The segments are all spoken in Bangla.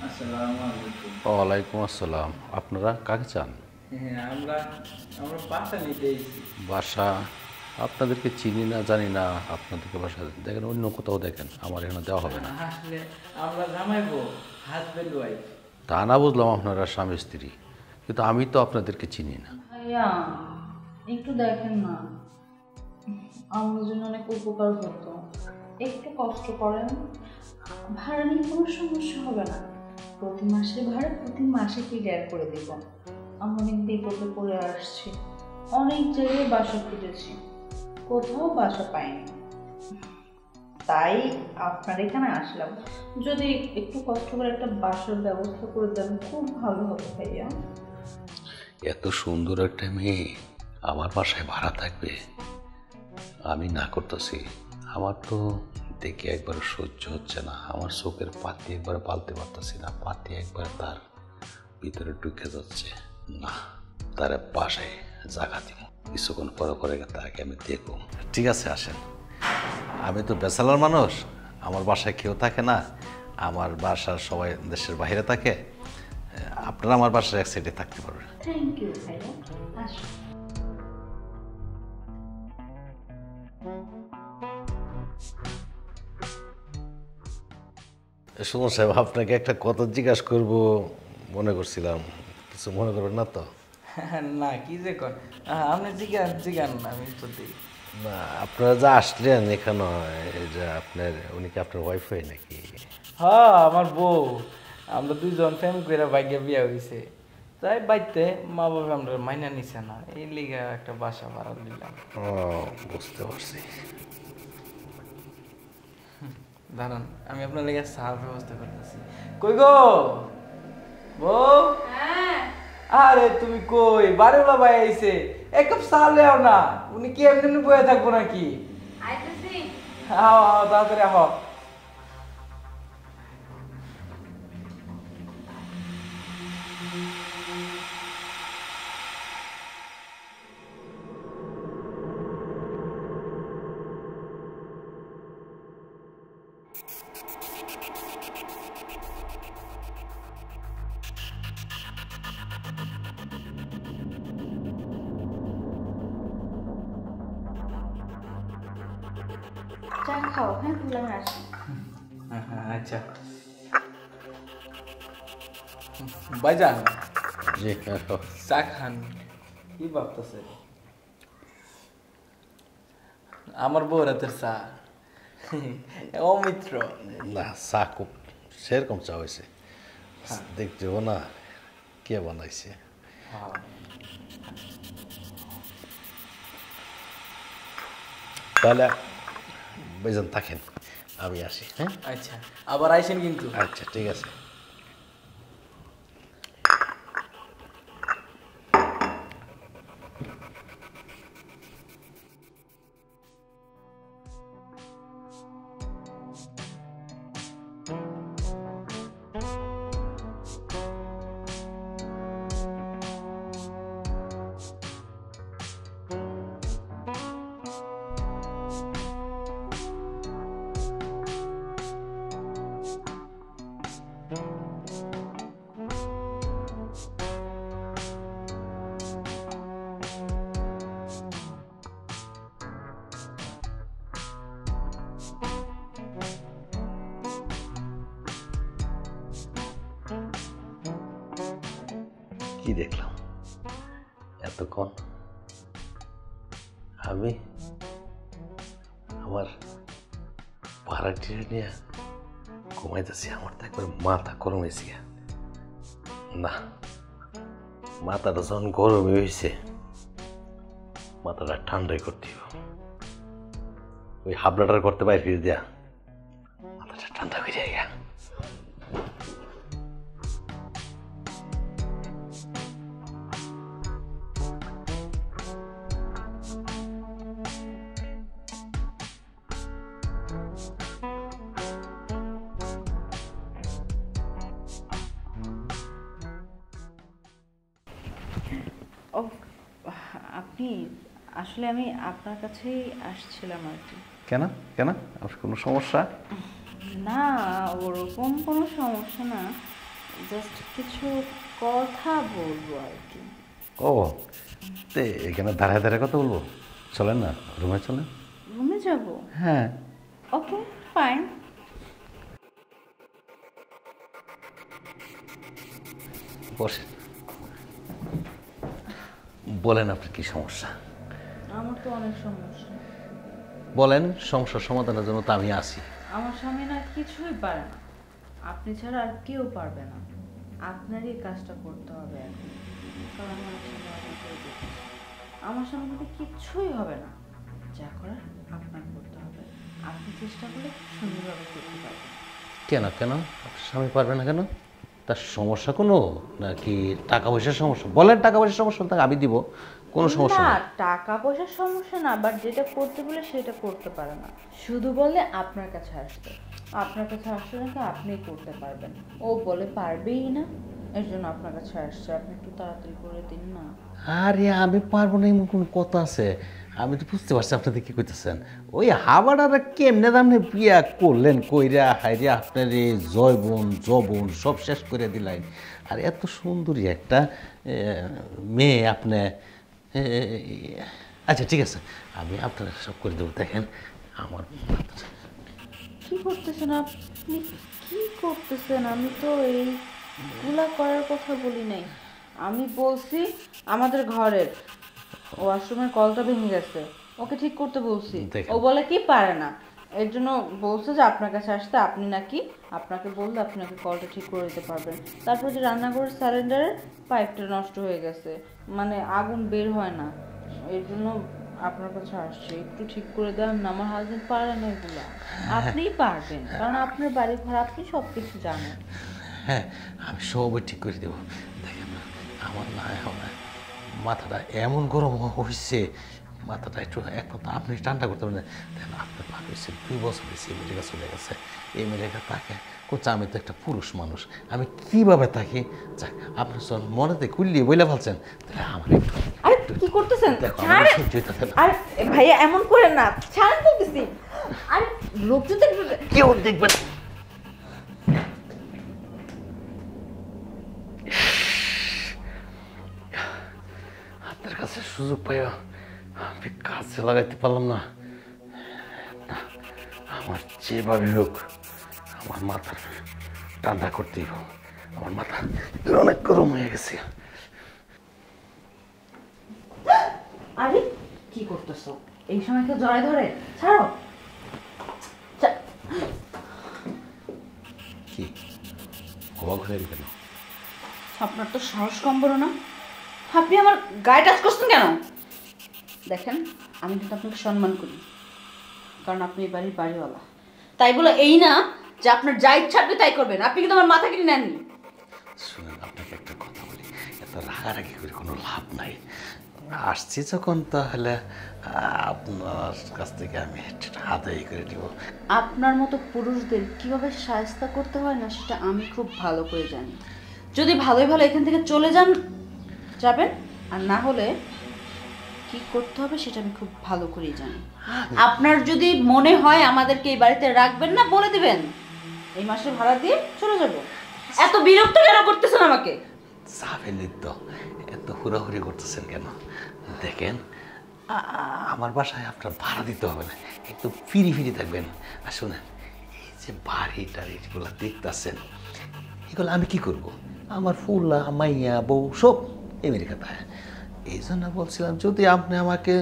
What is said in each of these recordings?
আসসালামু আলাইকুম। ওয়ালাইকুম আসসালাম। আপনারা কাকে চান? হ্যাঁ, আমরা আমরা বাসা নিতে এসেছি। বাসা? আপনাদেরকে চিনি না, জানি না। আপনাদেরকে বাসা দেখেন, অন্য কোথাও দেখেন, আমার এখানে দেওয়া হবে না। আসলে আমরা জামাইবো, হাজবেন্ড ওয়াইফ। তা না বুঝলাম আপনারা স্বামী স্ত্রী, কিন্তু আমি তো আপনাদেরকে চিনি না। ভাইয়া একটু দেখেন না, আমার জন্য অনেক উপকার হতো। একটু কষ্ট করেন, ভাড়া নিয়ে কোনো সমস্যা হবে না। প্রতি মাসে ভাড়া প্রতি মাসে ক্লিয়ার করে দেব। আমি অনেক বিপদে পড়ে আসছি, অনেক জায়গায় বাসা খুঁজেছি, কোথাও বাসা পাইনি। তাই আপনার এখানে আসলাম। যদি একটু কষ্ট করে একটা বাসার ব্যবস্থা করে দেন খুব ভালো হবে ভাইয়া। এত সুন্দর একটা মেয়ে আমার বাসায় ভাড়া থাকবে, আমি না করতেছি। আমার তো দেখে একবার সহ্য হচ্ছে না। আমার চোখের পাতি একবার পালতে পারতেছি না, পাতি একবার তার ভিতরে ঢুকে যাচ্ছে। না, তার বাসায় জায়গা দিব, কিছুক্ষণ পরে পরে তাকে আমি দেখব। ঠিক আছে, আসেন। আমি তো ব্যাচেলর মানুষ, আমার বাসায় কেউ থাকে না, আমার বাসার সবাই দেশের বাইরে থাকে। আপনারা আমার বাসায় এক সাইডে থাকতে পারবেন। থ্যাংক ইউ ভাইয়া, আসুন। সুমন সাহেব, আপনাকে একটা কথা জিজ্ঞাসা করব মনে করছিলাম, কিছু মনে করবেন না তো? না, কি যে কর, আপনি জিজ্ঞান জিজ্ঞান, আমি তো দিই। না, আপনারা যা আসলেন এখানে, এই যে আপনার, উনি কি আপনার ওয়াইফ হয় নাকি? হ্যাঁ, আমার বউ। আমরা দুইজন প্রেম করে বাইকে বিয়ে হয়েছে, তাই বাইতে মা বাবা আমরা মাইনা নিছে না, এই লিগে একটা বাসা ভাড়া দিলাম। ও, বুঝতে পারছি। দাঁড়ান, আমি আপনার লেগে চার ব্যবস্থা করতেছি। কই গো বউ? আরে তুমি কই? বাড়িওয়ালা ভাই আইছে, এক কাপ চা লেও না। উনি কি এমনি এমনি বয়ে থাকবো নাকি? আও তাড়াতাড়ি আহ। চা খাও, হ্যাঁ তুলে আমি আসি। আচ্ছা ভাইজান, জি, চা খান। কি ভাবতেছে? আমার বউ রাতের চা, অমিত্র। না, চা খুব সেরকম চা হয়েছে, দেখতে হবো না কে বানাইছে। তাহলে বেজন থাকেন, আমি আসি। হ্যাঁ, আচ্ছা, আবার আইসেন কিন্তু। আচ্ছা, ঠিক আছে। কি দেখলাম এতক্ষণ? আমি আমার ভাড়াটিয়া নিয়ে ঘুমাইতেছি, আমার তো একবার মাথা গরম হয়েছে। না, মাথাটা যখন গরম হয়েছে, মাথাটা ঠান্ডাই করতে হবে। ওই হাবলাটার করতে বাইরে ফিরে দেয়া, মাথাটা ঠান্ডা হয়ে যায়। ও, আপনি আসলে আমি আপনার কাছেই আসছিলাম আর কি। কেন কেন, আর কোনো সমস্যা? না, ওরকম কোনো সমস্যা না। জাস্ট কিছু কথা বলবো আর কি। ও তে এখানে দাঁড়ায় দাঁড়ায় কথা বলবো? চলেন না, রুমে চলেন। রুমে যাব? হ্যাঁ। Okay fine. বসেন, বলেন আপনার কি সমস্যা? আমার তো অনেক সমস্যা। বলেন, সমস্যার সমাধানের জন্য তো আমি আছি। আমার স্বামী না কিছুই পারে না, আপনি ছাড়া আর কেউ পারবে না। আপনারই এই কাজটা করতে হবে এখন, কারণ আমার স্বামী অনেক করে দিচ্ছে। আমার স্বামী কিন্তু কিচ্ছুই হবে না, যা করার আপনার করতে হবে। আপনি চেষ্টা করলে সুন্দরভাবে করতে পারবেন। কেন কেন আপনার স্বামী পারবে না কেন? তার সমস্যা কোনো নাকি টাকা পয়সার সমস্যা? বলেন, টাকা পয়সার সমস্যা তাকে আমি দিব, কোনো সমস্যা না, নেই। টাকা পয়সার সমস্যা না, বাট যেটা করতে বলে সেটা করতে পারে না। শুধু বলে আপনার কাছে আসতে, আপনার কাছে আসলে নাকি আপনিই করতে পারবেন। ও বলে পারবেই না, এর জন্য আপনার কাছে আসছে। আপনি একটু তাড়াতাড়ি করে দিন না। আরে আমি পারবো না এমন কোনো কথা আছে? আমি তো বুঝতে পারছি আপনাদের কি করতেছেন। ওই হাবাডারা কেমনে দামনে বিয়া করলেন, কইরা হাইরে আপনার এই জয়বন জবন সব শেষ করে দিলেন। আর এত সুন্দরী একটা মেয়ে আপনি, আচ্ছা ঠিক আছে, আমি আপনার সব করে দেবো। দেখেন আমার কি করতেছেন আপনি? কি করতেছেন? আমি তো এইগুলা করার কথা বলি নাই। আমি বলছি আমাদের ঘরের ওয়াশরুমের কলটা ভেঙে গেছে, ওকে ঠিক করতে বলছি। দেখেন। ও বলে কি পারে না, এর জন্য বলছে যে আপনার কাছে আসতে। আপনি নাকি, আপনাকে বললে আপনি নাকি কলটা ঠিক করে দিতে পারবেন। তারপর যে রান্নাঘরের সিলিন্ডারের পাইপটা নষ্ট হয়ে গেছে, মানে আগুন বের হয় না, এর জন্য আপনার কাছে আসছে। একটু ঠিক করে দেন না, আমার হাজবেন্ড পারে না এগুলা। আপনিই পারবেন, কারণ আপনার বাড়ি ঘর, আপনি সব কিছু জানেন। হ্যাঁ, আমি সবই ঠিক করে দেবো। দেখেন না, আমার না এখন মাথাটা এমন গরম হয়েছে, মাথাটা একটু একমাত্র আপনি ঠান্ডা করতে পারেন। দেখেন আপনার ভাব হয়েছে 2 বছর হয়েছে আমেরিকা চলে গেছে। আমেরিকা তাকে করছে, আমি তো একটা পুরুষ মানুষ, আমি কীভাবে থাকি। যাক, আপনি সব মনেতে কুল্লিয়ে বইলে ফেলছেন, তাহলে আমার একটু আরে কি করতেছেন? দেখো আমার ছাড়েন। সহ্য হইতেছে না। আরে ভাইয়া এমন করেন না, ছাড়েন বলতেছি। আরে লোকজন দেখবে। কেউ দেখবেন। আপনার কাছে সুযোগ পাইয়া আমি কাজে লাগাইতে পারলাম না। না, আমার যেভাবে হোক আমার মাথা ঠান্ডা করতেই হোক। আমার মাথা অনেক গরম হয়ে গেছে। আরে কি করতেছো? এই সময় কেউ জড়ায় ধরে? ছাড়ো। কি অবাক হয়ে কেন? আপনার তো সাহস কম বড় না, আপনি আমার গায়ে টাচ করছেন কেন? দেখেন, আমি কিন্তু আপনাকে সম্মান করি, কারণ আপনি এই বাড়ির বাড়িওয়ালা। তাই বলে এই না যে আপনার যা ইচ্ছা আপনি তাই করবেন। আপনি কিন্তু আমার মাথা কিনে নেননি। শুনেন, আপনাকে একটা কথা বলি, এত রাগারাগি করে কোনো লাভ নাই। আসছি যখন, তাহলে আপনার কাছ থেকে আমি একটা আদায় করে দিব। আপনার মতো পুরুষদের কিভাবে সাহায্য করতে হয় না সেটা আমি খুব ভালো করে জানি। যদি ভালোই ভালো এখান থেকে চলে যাবেন, আর না হলে কি করতে হবে সেটা আমি খুব ভালো করেই জানি। আপনার যদি মনে হয় আমাদেরকে এই বাড়িতে রাখবেন না, বলে দিবেন এই মাসে ভাড়া দিয়ে চলে যাব। এত বিরক্ত কেন করতেছেন আমাকে? যাবেনই তো, এত হুড়াহুড়ি করতেছেন কেন? দেখেন, আমার বাসায় আপনার ভাড়া দিতে হবে না, একটু ফিরি ফিরি থাকবেন। আর শোনেন, এই যে বাড়ি টাড়িগুলো দেখতেছেন, এগুলো আমি কি করব? আমার ফুলা মাইয়া বউ সব আমেরিকাতে। এই জন্য বলছিলাম, যদি আপনি আমাকে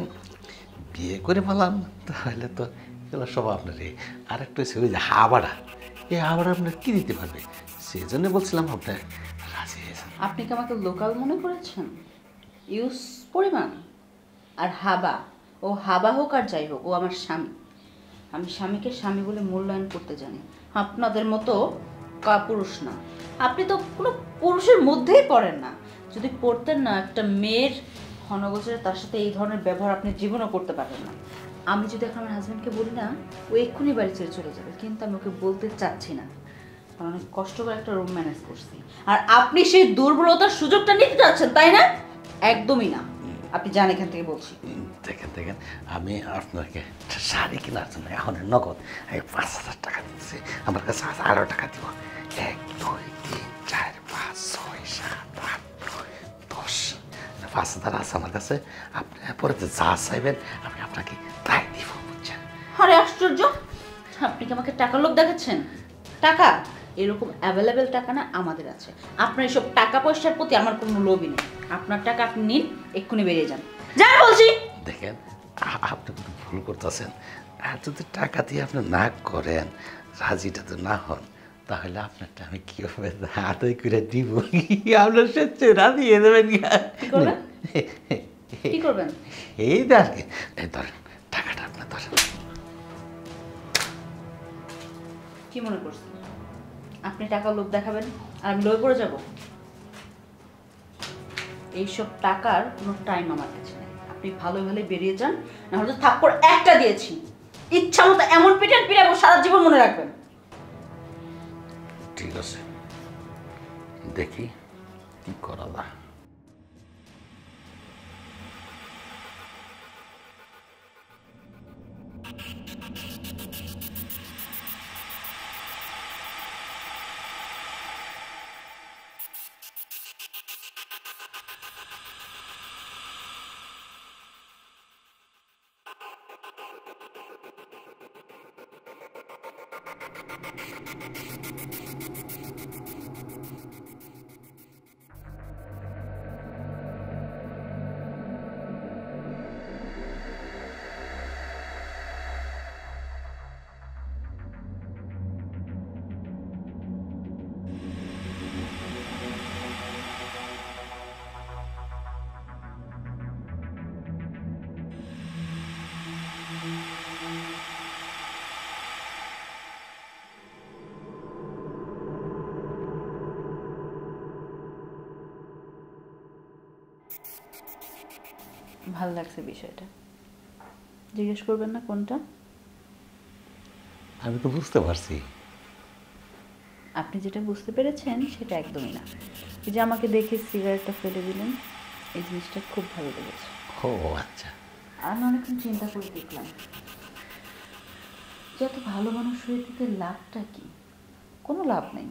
বিয়ে করে ফেলান তাহলে তো এগুলো সব আপনারই। আর একটা হচ্ছে ওই যে হাবাড়া, এই হাবাড়া আপনার কি দিতে পারবে, সেই জন্য বলছিলাম আপনার রাজি হয়েছেন। আপনি কি আমাকে লোকাল মনে করেছেন? ইউজ পরিমাণ। আর হাবা, ও হাবা হোক আর যাই হোক, ও আমার স্বামী। আমি স্বামীকে স্বামী বলে মূল্যায়ন করতে জানি, আপনাদের মতো কাপুরুষ না। আপনি তো কোনো পুরুষের মধ্যেই পড়েন না। যদি পড়তেন না, একটা মেয়ের ঘনগোচরে তার সাথে এই ধরনের ব্যবহার আপনি জীবনও করতে পারবেন না। আমি যদি এখন আমার হাজব্যান্ডকে বলি না, ও এক্ষুনি বাড়ি ছেড়ে চলে যাবে, কিন্তু আমি ওকে বলতে চাচ্ছি না, কারণ অনেক কষ্ট করে একটা রুম ম্যানেজ করছি। আর আপনি সেই দুর্বলতার সুযোগটা নিতে চাচ্ছেন, তাই না? একদমই না, আপনি যান এখান থেকে বলছি। দেখেন দেখেন, আমি আপনাকে শাড়ি কেনার জন্য এখন নগদ আমি 5,000 টাকা দিচ্ছি। আমার কাছে 1000 টাকা দিব। 1 2 3 4 5,000 আছে আমার কাছে, আপনি পরে যা চাইবেন আমি আপনাকে তাই দিব, বুঝছেন? আরে আশ্চর্য, আপনি কি আমাকে টাকার লোভ দেখাচ্ছেন? টাকা এরকম অ্যাভেলেবেল টাকা না আমাদের আছে। আপনার এসব টাকা পয়সার প্রতি আমার কোনো লোভই নেই। আপনার টাকা আপনি নিন, এক্ষুনি বেরিয়ে যান, যান বলছি। দেখেন আপনি কিন্তু ভুল করতেছেন। আর যদি টাকা দিয়ে আপনি না করেন, রাজিটা তো না হন, তাহলে আপনারটা আমি কীভাবে হাতে করে দিব? আপনার সত্যি রাজি হয়ে দেবেন? কি করবেন? কি করবেন? এই দেখ, এই ধরেন টাকাটা, আপনার ধরেন। কি মনে করছেন আপনি টাকার লোভ দেখাবেন আর আমি লোভে পড়ে যাব? এইসব টাকার কোনো টাইম আমার কাছে নেই। আপনি ভালো ভালো বেরিয়ে যান, না হলে থাপ্পড় একটা দিয়েছি, ইচ্ছা মতো এমন পিটান পিটাবো সারা জীবন মনে রাখবেন। ঠিক আছে, দেখি কি করা যায়। ভালো লাগছে বিষয়টা। জিজ্ঞেস করবেন না কোনটা? আমি তো বুঝতে পারছি। আপনি যেটা বুঝতে পেরেছেন সেটা একদমই না। এই যে আমাকে দেখে সিগারেটটা ফেলে দিলেন, এই জিনিসটা খুব ভালো লেগেছে। ও আচ্ছা। আমি অনেকক্ষণ চিন্তা করে দেখলাম যে এত ভালো মানুষ হয়ে থেকে লাভটা কি? কোনো লাভ নেই।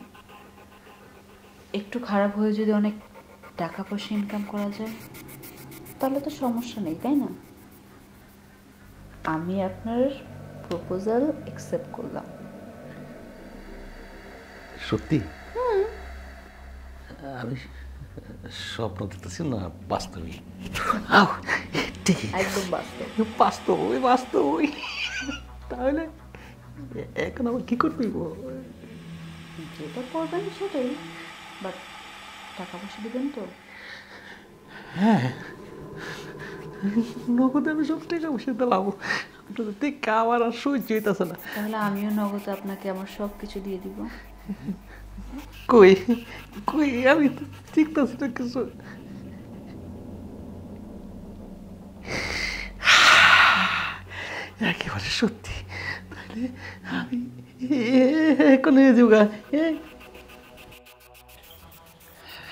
একটু খারাপ হয়ে যদি অনেক টাকা পয়সা ইনকাম করা যায় তাহলে তো সমস্যা নেই, তাই না? আমি আপনার প্রপোজাল অ্যাকসেপ্ট করলাম। সত্যি? আমি স্বপ্ন দেখতেছি না বাস্তবিক? একদম বাস্তব। বাস্তবই বাস্তবই। তাহলে এখন আবার কি করতে হইব? যেটা করবেন সেটাই, বাট টাকা পয়সা দিবেন তো? হ্যাঁ, নগদে আমি সব টাকা পয়সা দিলাম। দেখে আমার আর সহ্য হইতেছে না। তাহলে আমিও নগদ আপনাকে আমার সব কিছু দিয়ে দিব। কই কই, আমি তো ঠিকতাছি না কিছু। একেবারে সত্যি। তাহলে আমি এখন যোগা।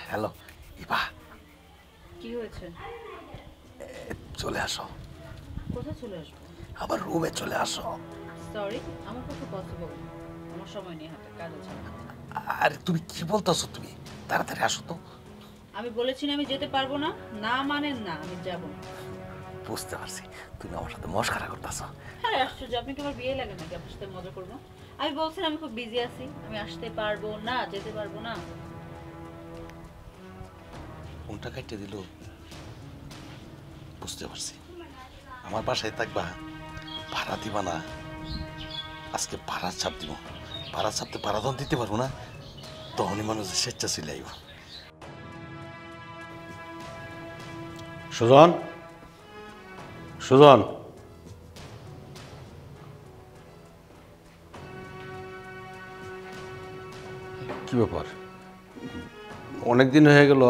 হ্যালো ইবা, কি হয়েছে? চলে আসো। কোথায় চলে আসবো? আমার রুমে চলে আসো। সরি, আমার পক্ষে পসিবল না, আমার সময় নেই হাতে, কাজ আছে। আরে তুমি কি বলতেছো? তুমি তাড়াতাড়ি আসো তো। আমি বলেছি না আমি যেতে পারবো না, না মানেন না, আমি যাব না। বুঝতে পারছি তুমি আমার সাথে মস্করা করতেছো। হ্যাঁ আশ্চর্য, আপনি কি আমার বিয়ে লাগে নাকি আপনার সাথে মজা করবো? আমি বলছিলাম আমি খুব বিজি আছি, আমি আসতে পারবো না, যেতে পারবো না। কোনটা কাটতে দিল বুঝতে পারছি। আমার বাসায় থাকবা, ভাড়া দিবা না। আজকে ভাড়ার চাপ দিব। ভাড়ার চাপতে ভাড়া দন দিতে পারবো না, তখনই মানুষের স্বেচ্ছা চলে আইব। সুজন, সুজন, কি ব্যাপার? অনেকদিন হয়ে গেল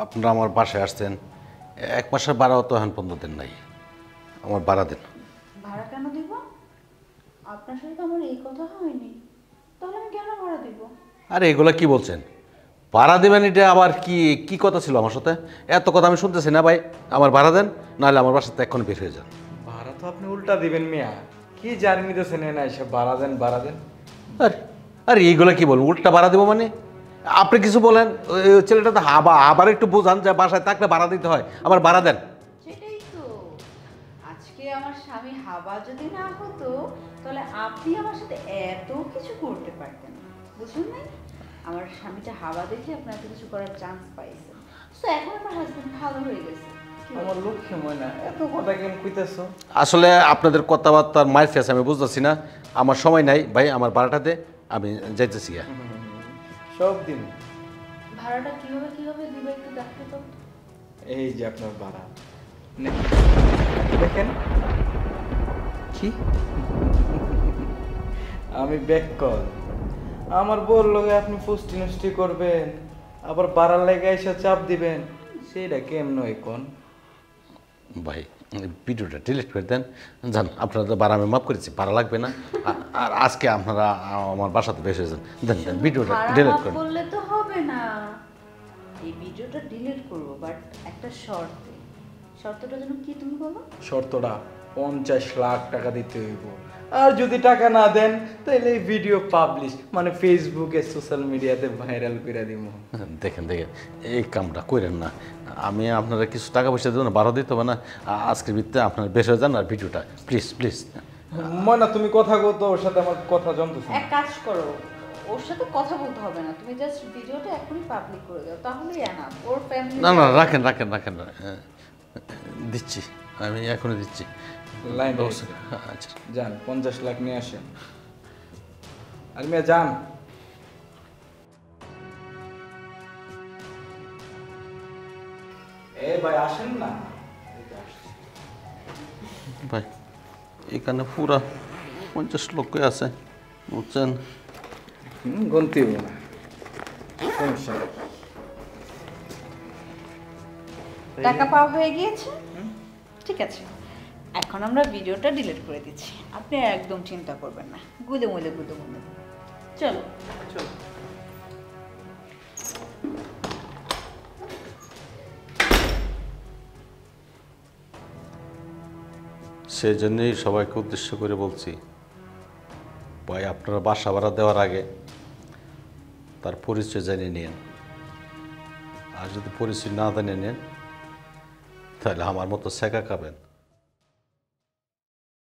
আপনারা আমার বাসায় আসছেন, 1 মাসের ভাড়াও তো এখন পর্যন্ত দেন নাই। আমার ভাড়া দেন। ভাড়া কেন দিব? আপনার সাথে তো আমার এই কথা হয়নি, তাহলে আমি কেন ভাড়া দিব? আরে এগুলা কি বলছেন? ভাড়া দেবেন এটা আবার কি কি কথা ছিল আমার সাথে? এত কথা আমি শুনতেছি না ভাই। আমার ভাড়া দেন, নাহলে আমার বাসাতে এখন বের হয়ে যান। ভাড়া তো আপনি উল্টা দিবেন মিয়া, কি জার্নি দিতেছেন? না এসব ভাড়া দেন ভাড়া দেন। আরে আরে এইগুলা কি বলবো? উল্টা ভাড়া দেবো মানে? আপনি কিছু বলেন, ওই ছেলেটা তো আবার একটু বোঝান যে বাসায় থাকলে ভাড়া দিতে হয়, আবার ভাড়া দেন। সেটাই তো, আজকে আমার স্বামী হাবা যদি না হতো তাহলে আপনি আমার সাথে এত কিছু করতে পারতেন না, বুঝলেন না? আমার স্বামীটা হাবা দেখে আপনি এত কিছু করার চান্স পাইছেন। তো এখন আমার হাজবেন্ড ভালো হয়ে গেছে। আমার লক্ষ্মী ময়না, এত কথা কেন কইতেছো? আসলে আপনাদের কথাবার্তার মাইর ফেস আমি বুঝতেছি না। আমার সময় নাই ভাই, আমার ভাড়াটা দে, আমি যাইতেছি। সব দিন ভাড়াটা কিভাবে কিভাবে দিবে একটু দেখতে তো। এই যে আপনার ভাড়া দেখেন। কি? আমি ব্যাক কল, আমার বউর লগে আপনি পুষ্টি নষ্টি করবেন, আবার বাড়ার লেগে এসে চাপ দিবেন, সেইটা কেমন হয় কোন? ভাই ভিডিওটা ডিলিট করে দেন, জান আপনারা তো ভাড়া আমি মাফ করেছি, ভাড়া লাগবে না। আর আজকে আপনারা আমার বাসাতে বেশ হয়েছেন, দেন দেন ভিডিওটা ডিলিট করেন। বললে তো হবে না, এই ভিডিওটা ডিলিট করব, বাট একটা শর্তে। শর্তটা যেন কি তুমি বলো? শর্তটা 50 লাখ টাকা দিতে হইব, আর যদি টাকা না দেন তাহলে এই ভিডিও পাবলিশ মানে ফেসবুকে সোশ্যাল মিডিয়াতে ভাইরাল করে দিব। দেখেন দেখেন, এই কামটা করেন না। আমি আপনারা কিছু টাকা পয়সা দেবো না, ভাড়া দিতে হবে না। আজকের ভিত্তিতে আপনারা বেশ হয়ে যান, আর ভিডিওটা প্লিজ প্লিজ। ময়না তুমি কথা কো তো, ওর সাথে আমার কথা জমতেছে না। এক কাজ করো, ওর সাথে কথা বলতে হবে না, তুমি জাস্ট ভিডিওটা এখনই পাবলিক করে দাও, তাহলেই এনাফ। ওর ফ্যামিলি না না, রাখেন রাখেন রাখেন, দিচ্ছি, আমি এখনই দিচ্ছি। লাইন আচ্ছা যান, 50 লাখ নিয়ে আসেন। আর মেয়ে যান। এ ভাই আসেন না। ভাই এখানে পুরা 50 লক্ষ আছে, বুঝছেন? গুনতে হইব না, সমস্যা নেই। টাকা পাওয়া হয়ে গিয়েছে, ঠিক আছে। এখন আমরা ভিডিওটা ডিলিট করে দিচ্ছি, আপনি একদম চিন্তা করবেন না। গুদে মুদে চলো চল। সেই জন্যই সবাইকে উদ্দেশ্য করে বলছি, ভাই আপনারা বাসা ভাড়া দেওয়ার আগে তার পরিচয় জানিয়ে নিন। আর যদি পরিচয় না জানিয়ে নেন তাহলে আমার মতো শেখা খাবেন।